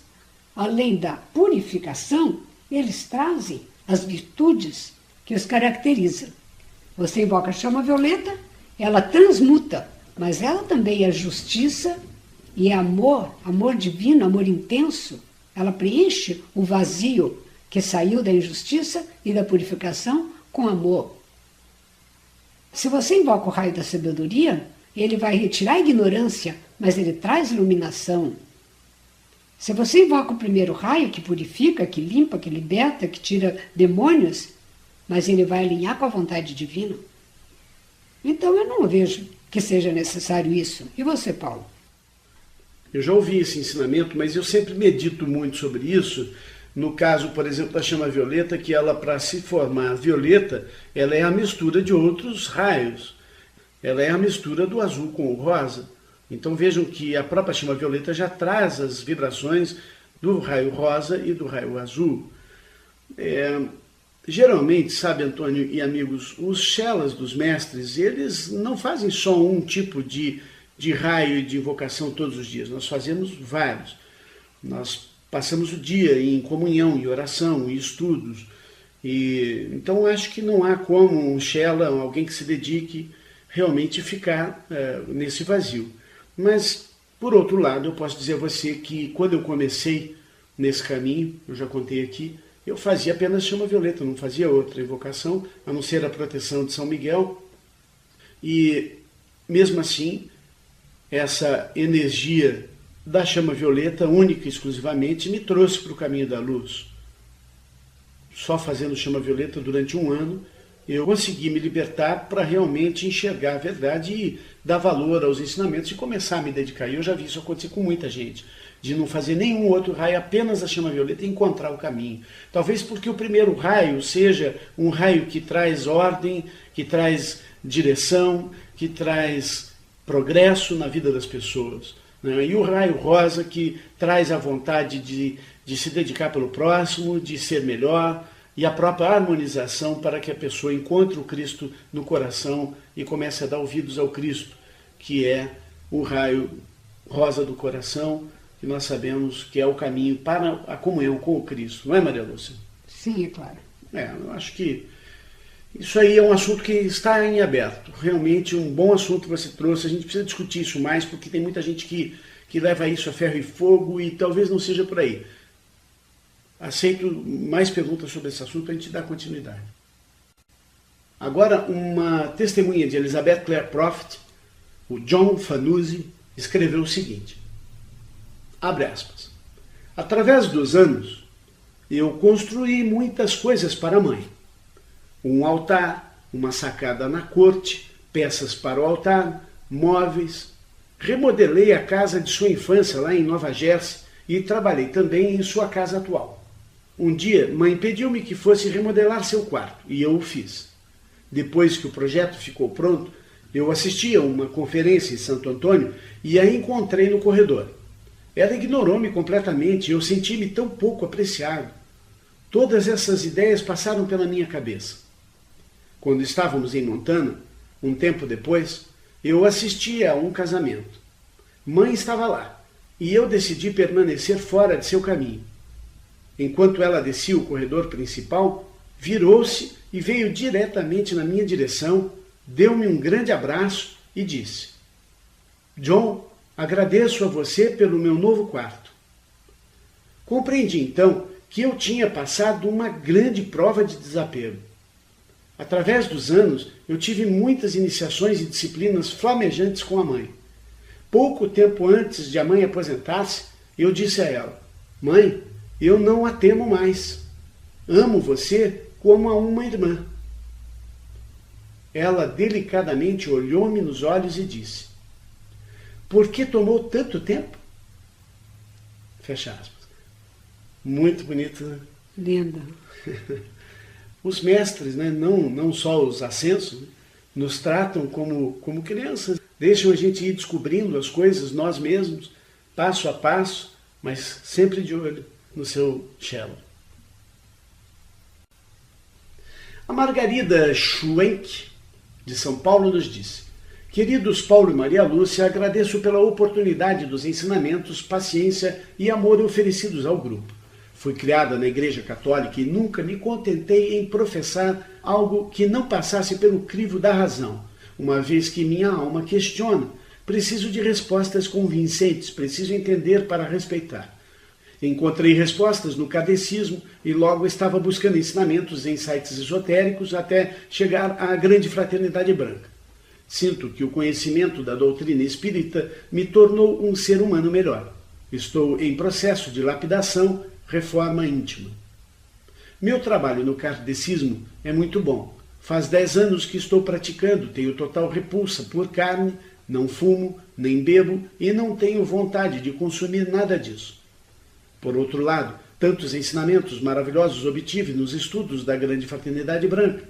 além da purificação, eles trazem as virtudes que os caracterizam. Você invoca a chama violeta, ela transmuta, mas ela também é justiça e é amor, amor divino, amor intenso. Ela preenche o vazio que saiu da injustiça e da purificação com amor. Se você invoca o raio da sabedoria, ele vai retirar a ignorância, mas ele traz iluminação. Se você invoca o primeiro raio, que purifica, que limpa, que liberta, que tira demônios, mas ele vai alinhar com a vontade divina. Então eu não vejo que seja necessário isso. E você, Paulo? Eu já ouvi esse ensinamento, mas eu sempre medito muito sobre isso. No caso, por exemplo, da chama violeta, que ela, para se formar violeta, ela é a mistura de outros raios. Ela é a mistura do azul com o rosa. Então vejam que a própria chama violeta já traz as vibrações do raio rosa e do raio azul. Geralmente, sabe, Antônio e amigos, os chelas dos mestres, eles não fazem só um tipo de raio e de invocação todos os dias. Nós fazemos vários. Nós passamos o dia em comunhão, em oração, em estudos. Então acho que não há como um chela, alguém que se dedique, realmente ficar nesse vazio. Mas, por outro lado, eu posso dizer a você que quando eu comecei nesse caminho, eu já contei aqui, eu fazia apenas chama violeta, não fazia outra invocação, a não ser a proteção de São Miguel. E, mesmo assim, essa energia da chama violeta, única e exclusivamente, me trouxe para o caminho da luz. Só fazendo chama violeta durante um ano, eu consegui me libertar para realmente enxergar a verdade e dar valor aos ensinamentos e começar a me dedicar. E eu já vi isso acontecer com muita gente, de não fazer nenhum outro raio, apenas a chama violeta e encontrar o caminho. Talvez porque o primeiro raio seja um raio que traz ordem, que traz direção, que traz progresso na vida das pessoas. E o raio rosa que traz a vontade de se dedicar pelo próximo, de ser melhor, e a própria harmonização para que a pessoa encontre o Cristo no coração e comece a dar ouvidos ao Cristo, que é o raio rosa do coração, que nós sabemos que é o caminho para a comunhão com o Cristo. Não é, Maria Lúcia? Sim, é claro. Eu acho que isso aí é um assunto que está em aberto. Realmente um bom assunto que você trouxe. A gente precisa discutir isso mais, porque tem muita gente que leva isso a ferro e fogo e talvez não seja por aí. Aceito mais perguntas sobre esse assunto para a gente dar continuidade. Agora, uma testemunha de Elizabeth Clare Prophet, o John Fanuzzi, escreveu o seguinte, abre aspas, através dos anos, eu construí muitas coisas para a mãe. Um altar, uma sacada na corte, peças para o altar, móveis. Remodelei a casa de sua infância lá em Nova Jersey e trabalhei também em sua casa atual. Um dia, mãe pediu-me que fosse remodelar seu quarto, e eu o fiz. Depois que o projeto ficou pronto, eu assisti a uma conferência em Santo Antônio e a encontrei no corredor. Ela ignorou-me completamente e eu senti-me tão pouco apreciado. Todas essas ideias passaram pela minha cabeça. Quando estávamos em Montana, um tempo depois, eu assisti a um casamento. Mãe estava lá, e eu decidi permanecer fora de seu caminho. Enquanto ela descia o corredor principal, virou-se e veio diretamente na minha direção, deu-me um grande abraço e disse, John, agradeço a você pelo meu novo quarto. Compreendi então que eu tinha passado uma grande prova de desapego. Através dos anos, eu tive muitas iniciações e disciplinas flamejantes com a mãe. Pouco tempo antes de a mãe aposentar-se, eu disse a ela, mãe, eu não a temo mais. Amo você como a uma irmã. Ela delicadamente olhou-me nos olhos e disse, por que tomou tanto tempo? Fecha aspas. Muito bonito, né? Linda. Os mestres, né? Não só os ascensos, nos tratam como crianças, deixam a gente ir descobrindo as coisas nós mesmos, passo a passo, mas sempre de olho no seu cello. A Margarida Schwenk, de São Paulo, nos disse: queridos Paulo e Maria Lúcia, agradeço pela oportunidade dos ensinamentos, paciência e amor oferecidos ao grupo. Fui criada na Igreja Católica e nunca me contentei em professar algo que não passasse pelo crivo da razão, uma vez que minha alma questiona. Preciso de respostas convincentes, preciso entender para respeitar. Encontrei respostas no catecismo e logo estava buscando ensinamentos em sites esotéricos até chegar à grande fraternidade branca. Sinto que o conhecimento da doutrina espírita me tornou um ser humano melhor. Estou em processo de lapidação, reforma íntima. Meu trabalho no kardecismo é muito bom. Faz 10 anos que estou praticando, tenho total repulsa por carne, não fumo, nem bebo e não tenho vontade de consumir nada disso. Por outro lado, tantos ensinamentos maravilhosos obtive nos estudos da grande fraternidade branca.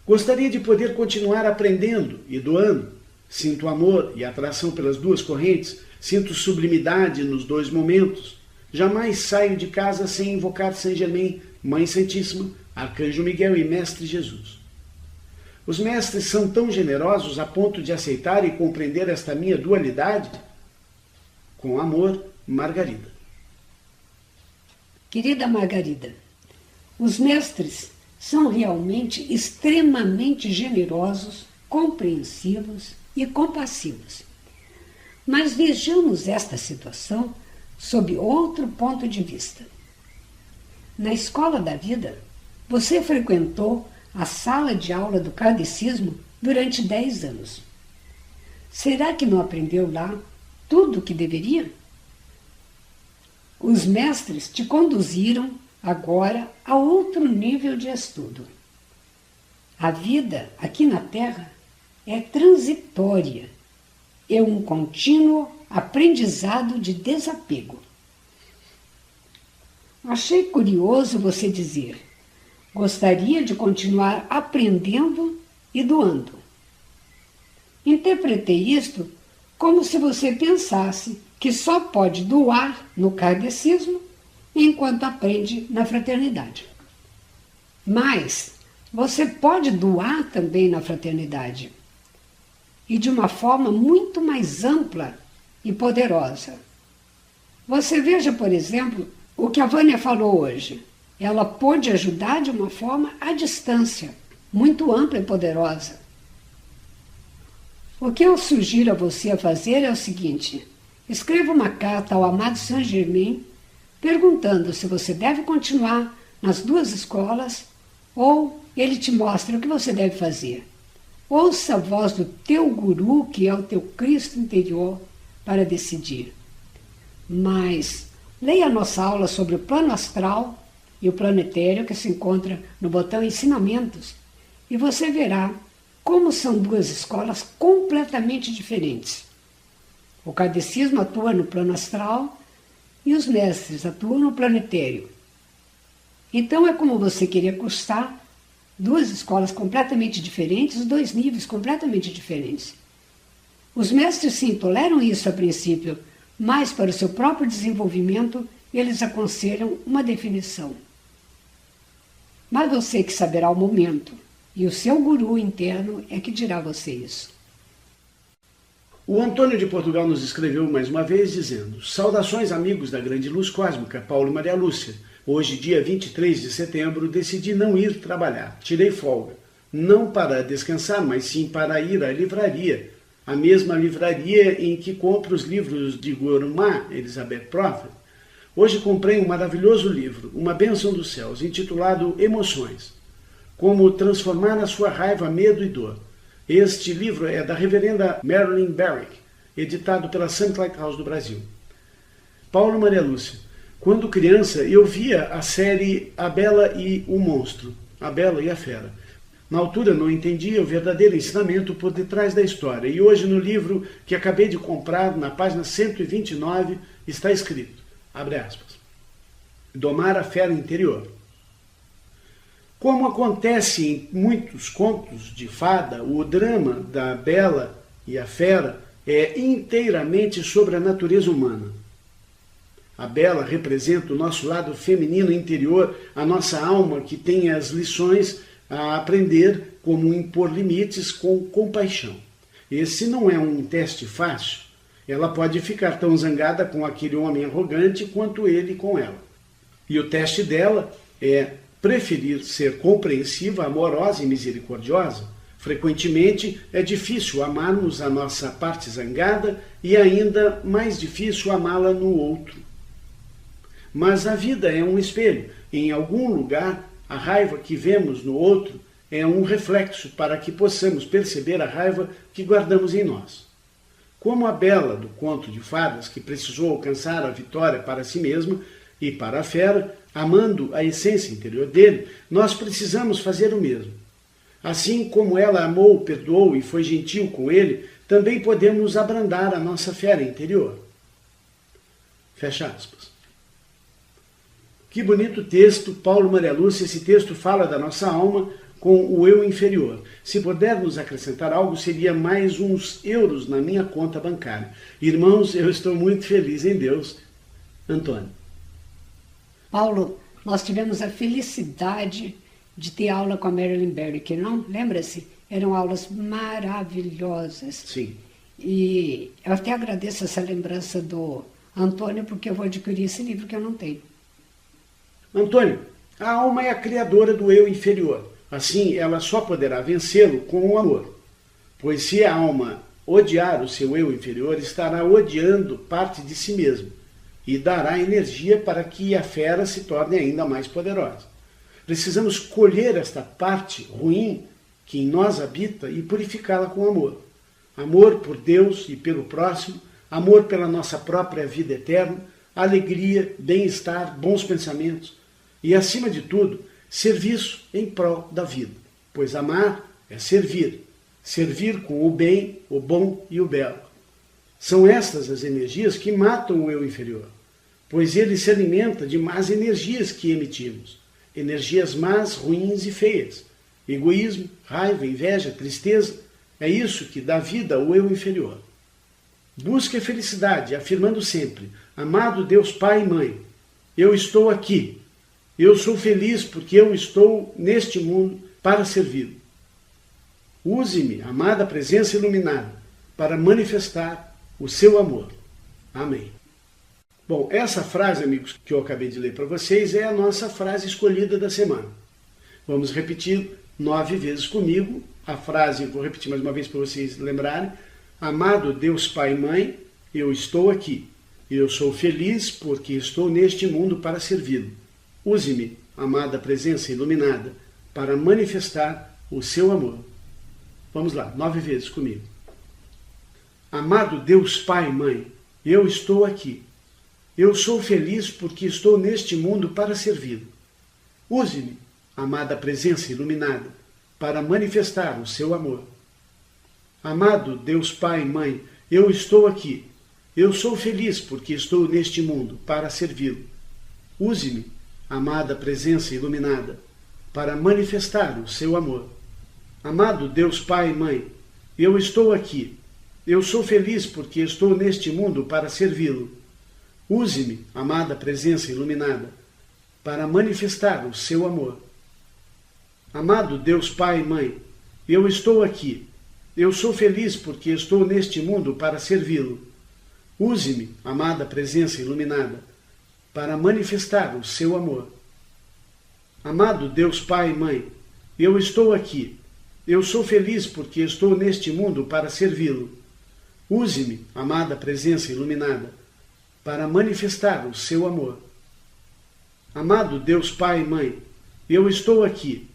Gostaria de poder continuar aprendendo e doando. Sinto amor e atração pelas duas correntes, sinto sublimidade nos dois momentos. Jamais saio de casa sem invocar Saint Germain, Mãe Santíssima, Arcanjo Miguel e Mestre Jesus. Os mestres são tão generosos a ponto de aceitar e compreender esta minha dualidade? Com amor, Margarida. Querida Margarida, os mestres são realmente extremamente generosos, compreensivos e compassivos. Mas vejamos esta situação sob outro ponto de vista. Na escola da vida, você frequentou a sala de aula do kardecismo durante 10 anos. Será que não aprendeu lá tudo o que deveria? Os mestres te conduziram agora a outro nível de estudo. A vida aqui na Terra é transitória, é um contínuo aprendizado de desapego. Achei curioso você dizer: gostaria de continuar aprendendo e doando. Interpretei isto como se você pensasse que só pode doar no kardecismo enquanto aprende na fraternidade. Mas você pode doar também na fraternidade, e de uma forma muito mais ampla e poderosa. Você veja, por exemplo, o que a Vânia falou hoje. Ela pôde ajudar de uma forma à distância, muito ampla e poderosa. O que eu sugiro a você a fazer é o seguinte: escreva uma carta ao amado Saint Germain perguntando se você deve continuar nas duas escolas ou ele te mostra o que você deve fazer. Ouça a voz do teu guru, que é o teu Cristo interior, para decidir. Mas leia a nossa aula sobre o plano astral e o plano etéreo, que se encontra no botão Ensinamentos, e você verá como são duas escolas completamente diferentes. O kardecismo atua no plano astral e os mestres atuam no plano etéreo. Então é como você querer cursar duas escolas completamente diferentes, dois níveis completamente diferentes. Os mestres sim toleram isso a princípio, mas para o seu próprio desenvolvimento eles aconselham uma definição. Mas você que saberá o momento, e o seu guru interno é que dirá a você isso. O Antônio de Portugal nos escreveu mais uma vez dizendo: saudações amigos da grande luz cósmica, Paulo e Maria Lúcia. Hoje, dia 23 de setembro, decidi não ir trabalhar. Tirei folga. Não para descansar, mas sim para ir à livraria. A mesma livraria em que compro os livros de Gourmand, Elizabeth Prophet. Hoje comprei um maravilhoso livro, uma bênção dos céus, intitulado Emoções. Como transformar a sua raiva, medo e dor. Este livro é da reverenda Marilyn Barrick, editado pela St. Lighthouse do Brasil. Paulo e Maria Lúcia. Quando criança, eu via a série A Bela e o Monstro, A Bela e a Fera. Na altura não entendia o verdadeiro ensinamento por detrás da história. E hoje no livro que acabei de comprar, na página 129, está escrito, abre aspas, domar a fera interior. Como acontece em muitos contos de fada, o drama da Bela e a Fera é inteiramente sobre a natureza humana. A Bela representa o nosso lado feminino interior, a nossa alma que tem as lições a aprender como impor limites com compaixão. Esse não é um teste fácil. Ela pode ficar tão zangada com aquele homem arrogante quanto ele com ela. E o teste dela é preferir ser compreensiva, amorosa e misericordiosa. Frequentemente é difícil amarmos a nossa parte zangada e ainda mais difícil amá-la no outro. Mas a vida é um espelho. Em algum lugar, a raiva que vemos no outro é um reflexo para que possamos perceber a raiva que guardamos em nós. Como a Bela do conto de fadas, que precisou alcançar a vitória para si mesma e para a Fera, amando a essência interior dele, nós precisamos fazer o mesmo. Assim como ela amou, perdoou e foi gentil com ele, também podemos abrandar a nossa fera interior. Fecha aspas. Que bonito texto, Paulo Maria Lúcia. Esse texto fala da nossa alma com o eu inferior. Se pudermos acrescentar algo, seria mais uns euros na minha conta bancária. Irmãos, eu estou muito feliz em Deus. Antônio. Paulo, nós tivemos a felicidade de ter aula com a Marilyn Berry, que não, lembra-se? Eram aulas maravilhosas. Sim. E eu até agradeço essa lembrança do Antônio, porque eu vou adquirir esse livro que eu não tenho. Antônio, a alma é a criadora do eu inferior. Assim, ela só poderá vencê-lo com o amor. Pois se a alma odiar o seu eu inferior, estará odiando parte de si mesmo e dará energia para que a fera se torne ainda mais poderosa. Precisamos colher esta parte ruim que em nós habita e purificá-la com amor. Amor por Deus e pelo próximo, amor pela nossa própria vida eterna, alegria, bem-estar, bons pensamentos e, acima de tudo, serviço em prol da vida. Pois amar é servir, servir com o bem, o bom e o belo. São estas as energias que matam o eu inferior, pois ele se alimenta de más energias que emitimos. Energias más, ruins e feias. Egoísmo, raiva, inveja, tristeza. É isso que dá vida ao eu inferior. Busque a felicidade, afirmando sempre: amado Deus Pai e Mãe, eu estou aqui. Eu sou feliz porque eu estou neste mundo para servi-lo. Use-me, amada presença iluminada, para manifestar o seu amor. Amém. Bom, essa frase, amigos, que eu acabei de ler para vocês é a nossa frase escolhida da semana. Vamos repetir 9 vezes comigo. A frase, vou repetir mais uma vez para vocês lembrarem. Amado Deus Pai e Mãe, eu estou aqui. Eu sou feliz porque estou neste mundo para servi-lo. Use-me, amada presença iluminada, para manifestar o seu amor. Vamos lá, 9 vezes comigo. Amado Deus Pai e Mãe, eu estou aqui. Eu sou feliz porque estou neste mundo para servi-lo. Use-me, amada presença iluminada, para manifestar o seu amor. Amado Deus Pai e Mãe, eu estou aqui. Eu sou feliz porque estou neste mundo para servi-lo. Use-me, amada presença iluminada, para manifestar o seu amor. Amado Deus Pai e Mãe, eu estou aqui. Eu sou feliz porque estou neste mundo para servi-lo. Use-me, amada presença iluminada, para manifestar o seu amor. Amado Deus Pai e Mãe, eu estou aqui. Eu sou feliz porque estou neste mundo para servi-lo. Use-me, amada presença iluminada, para manifestar o seu amor. Amado Deus Pai e Mãe, eu estou aqui. Eu sou feliz porque estou neste mundo para servi-lo. Use-me, amada presença iluminada, para manifestar o seu amor. Amado Deus Pai e Mãe, eu estou aqui.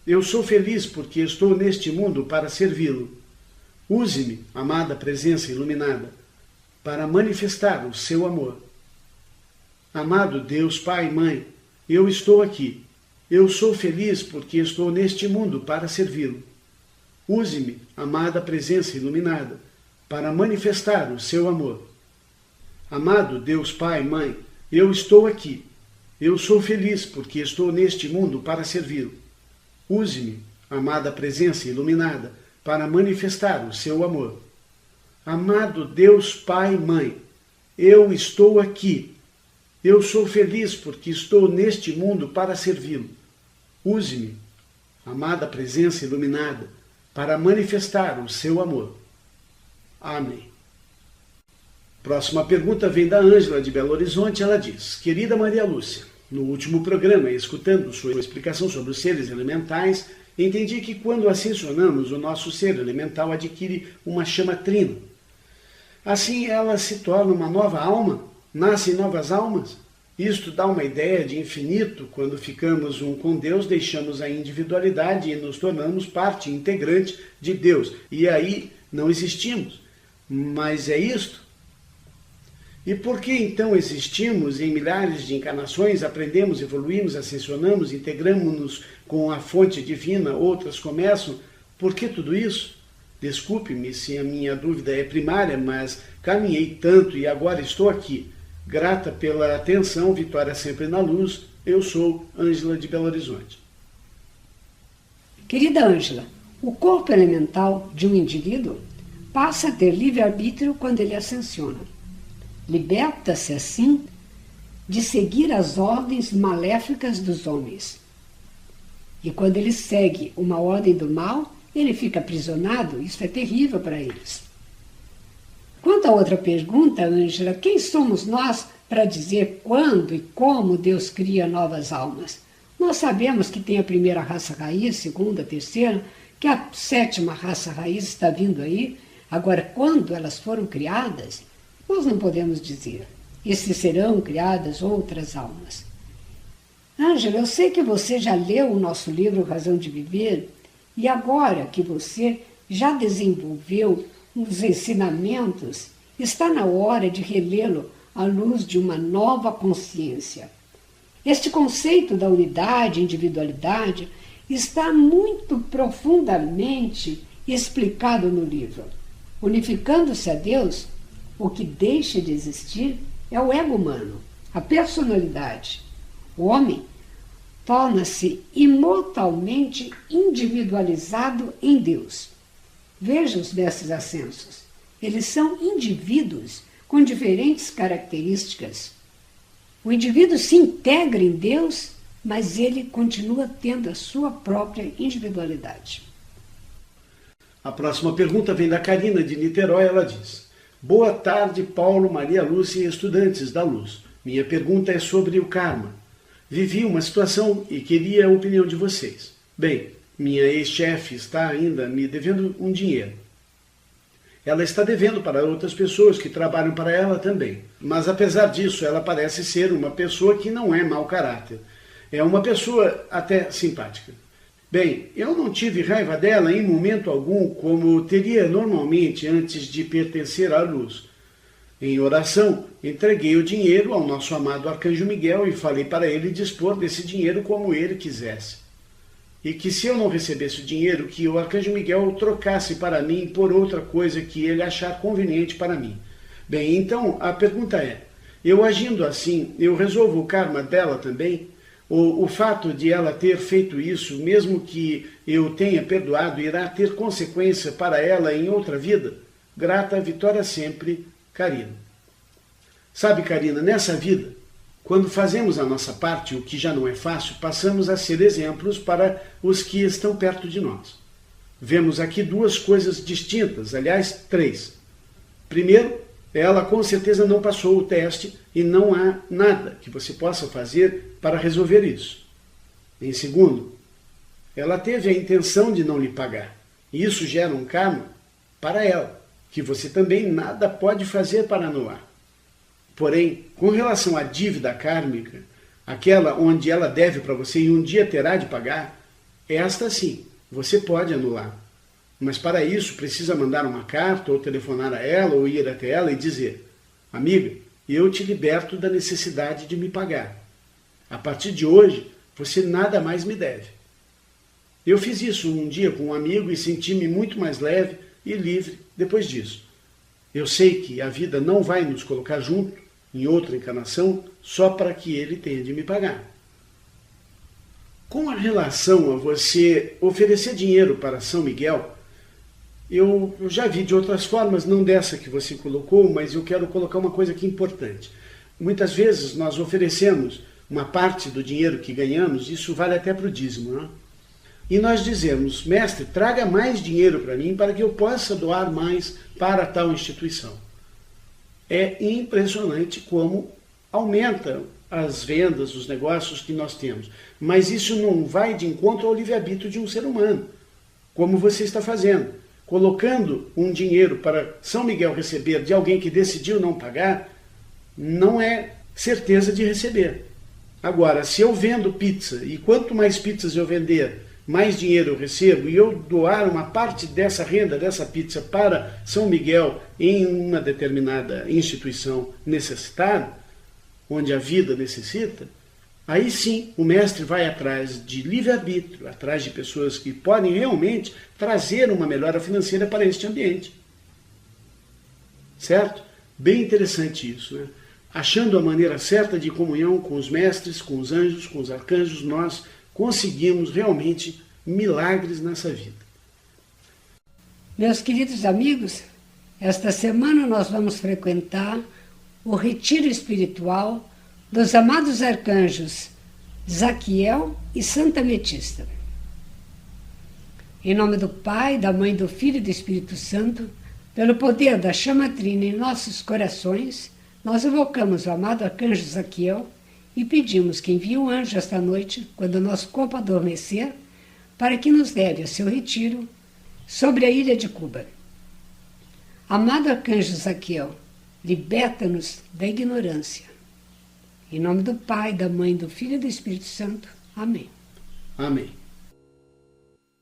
Eu sou feliz porque estou neste mundo para servi-lo. Use-me, amada presença iluminada, para manifestar o seu amor. Amado Deus Pai e Mãe, eu estou aqui. Eu sou feliz porque estou neste mundo para servi-lo. Use-me, amada presença iluminada, para manifestar o seu amor. Amado Deus Pai e Mãe, eu estou aqui. Eu sou feliz porque estou neste mundo para servi-lo. Use-me, amada presença iluminada, para manifestar o seu amor. Amado Deus Pai e Mãe, eu estou aqui. Eu sou feliz porque estou neste mundo para servi-lo. Use-me, amada presença iluminada, para manifestar o seu amor. Amém. Próxima pergunta vem da Ângela, de Belo Horizonte. Ela diz: Querida Maria Lúcia, no último programa, escutando sua explicação sobre os seres elementais, entendi que quando ascensionamos, o nosso ser elemental adquire uma chama trina. Assim, ela se torna uma nova alma, nascem novas almas. Isto dá uma ideia de infinito. Quando ficamos um com Deus, deixamos a individualidade e nos tornamos parte integrante de Deus. E aí não existimos. Mas é isto? E por que então existimos em milhares de encarnações, aprendemos, evoluímos, ascensionamos, integramos-nos com a fonte divina, outras começam? Por que tudo isso? Desculpe-me se a minha dúvida é primária, mas caminhei tanto e agora estou aqui. Grata pela atenção, vitória sempre na luz. Eu sou Ângela, de Belo Horizonte. Querida Ângela, o corpo elemental de um indivíduo passa a ter livre-arbítrio quando ele ascensiona. Liberta-se, assim, de seguir as ordens maléficas dos homens. E quando ele segue uma ordem do mal, ele fica aprisionado. Isso é terrível para eles. Quanto à outra pergunta, Ângela, quem somos nós para dizer quando e como Deus cria novas almas? Nós sabemos que tem a primeira raça raiz, segunda, terceira, que a sétima raça raiz está vindo aí. Agora, quando elas foram criadas, nós não podemos dizer. E se serão criadas outras almas. Ângela, eu sei que você já leu o nosso livro Razão de Viver, e agora que você já desenvolveu os ensinamentos, está na hora de relê-lo à luz de uma nova consciência. Este conceito da unidade e individualidade está muito profundamente explicado no livro. Unificando-se a Deus, o que deixa de existir é o ego humano, a personalidade. O homem torna-se imortalmente individualizado em Deus. Veja os mestres ascensos. Eles são indivíduos com diferentes características. O indivíduo se integra em Deus, mas ele continua tendo a sua própria individualidade. A próxima pergunta vem da Karina, de Niterói. Ela diz: Boa tarde, Paulo, Maria Lúcia e estudantes da luz. Minha pergunta é sobre o karma. Vivi uma situação e queria a opinião de vocês. Bem, minha ex-chefe está ainda me devendo um dinheiro. Ela está devendo para outras pessoas que trabalham para ela também. Mas apesar disso, ela parece ser uma pessoa que não é mau caráter. É uma pessoa até simpática. Bem, eu não tive raiva dela em momento algum, como teria normalmente antes de pertencer à luz. Em oração, entreguei o dinheiro ao nosso amado Arcanjo Miguel e falei para ele dispor desse dinheiro como ele quisesse. E que se eu não recebesse o dinheiro, que o Arcanjo Miguel o trocasse para mim por outra coisa que ele achar conveniente para mim. Bem, então a pergunta é, eu agindo assim, eu resolvo o karma dela também? O fato de ela ter feito isso, mesmo que eu tenha perdoado, irá ter consequência para ela em outra vida? Grata, vitória sempre, Karina. Sabe, Karina, nessa vida, quando fazemos a nossa parte, o que já não é fácil, passamos a ser exemplos para os que estão perto de nós. Vemos aqui duas coisas distintas, aliás, três. Primeiro, ela com certeza não passou o teste e não há nada que você possa fazer para resolver isso. Em segundo, ela teve a intenção de não lhe pagar. E isso gera um karma para ela, que você também nada pode fazer para anular. Porém, com relação à dívida kármica, aquela onde ela deve para você e um dia terá de pagar, esta sim, você pode anular. Mas para isso precisa mandar uma carta ou telefonar a ela ou ir até ela e dizer: amiga, eu te liberto da necessidade de me pagar. A partir de hoje, você nada mais me deve. Eu fiz isso um dia com um amigo e senti-me muito mais leve e livre depois disso. Eu sei que a vida não vai nos colocar junto em outra encarnação só para que ele tenha de me pagar. Com a relação a você oferecer dinheiro para São Miguel, eu já vi de outras formas, não dessa que você colocou, mas eu quero colocar uma coisa aqui importante. Muitas vezes nós oferecemos uma parte do dinheiro que ganhamos, isso vale até para o dízimo, né? E nós dizemos: mestre, traga mais dinheiro para mim para que eu possa doar mais para tal instituição. É impressionante como aumenta as vendas, os negócios que nós temos. Mas isso não vai de encontro ao livre-arbítrio de um ser humano, como você está fazendo. Colocando um dinheiro para São Miguel receber de alguém que decidiu não pagar, não é certeza de receber. Agora, se eu vendo pizza, e quanto mais pizzas eu vender, mais dinheiro eu recebo, e eu doar uma parte dessa renda, dessa pizza, para São Miguel em uma determinada instituição necessitada, onde a vida necessita, aí sim o mestre vai atrás de livre-arbítrio, atrás de pessoas que podem realmente trazer uma melhora financeira para este ambiente. Certo? Bem interessante isso, né? Achando a maneira certa de comunhão com os mestres, com os anjos, com os arcanjos, nós conseguimos realmente milagres nessa vida. Meus queridos amigos, esta semana nós vamos frequentar o retiro espiritual dos amados arcanjos Zaquiel e Santa Ametista. Em nome do Pai, da Mãe, do Filho e do Espírito Santo, pelo poder da chama trina em nossos corações, nós evocamos o amado arcanjo Zaquiel e pedimos que envie um anjo esta noite, quando o nosso corpo adormecer, para que nos leve a seu retiro sobre a ilha de Cuba. Amado arcanjo Zaquiel, liberta-nos da ignorância. Em nome do Pai, da Mãe, do Filho e do Espírito Santo. Amém. Amém.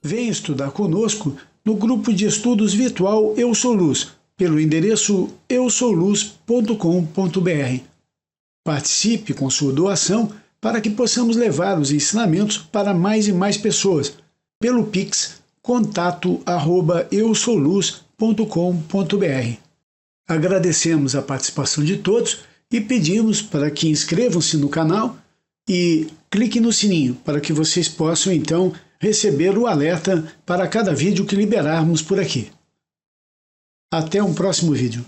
Venha estudar conosco no grupo de estudos virtual Eu Sou Luz, pelo endereço eusouluz.com.br. Participe com sua doação para que possamos levar os ensinamentos para mais e mais pessoas, pelo Pix contato@eusouluz.com.br. Agradecemos a participação de todos e pedimos para que inscrevam-se no canal e clique no sininho para que vocês possam então receber o alerta para cada vídeo que liberarmos por aqui. Até um próximo vídeo.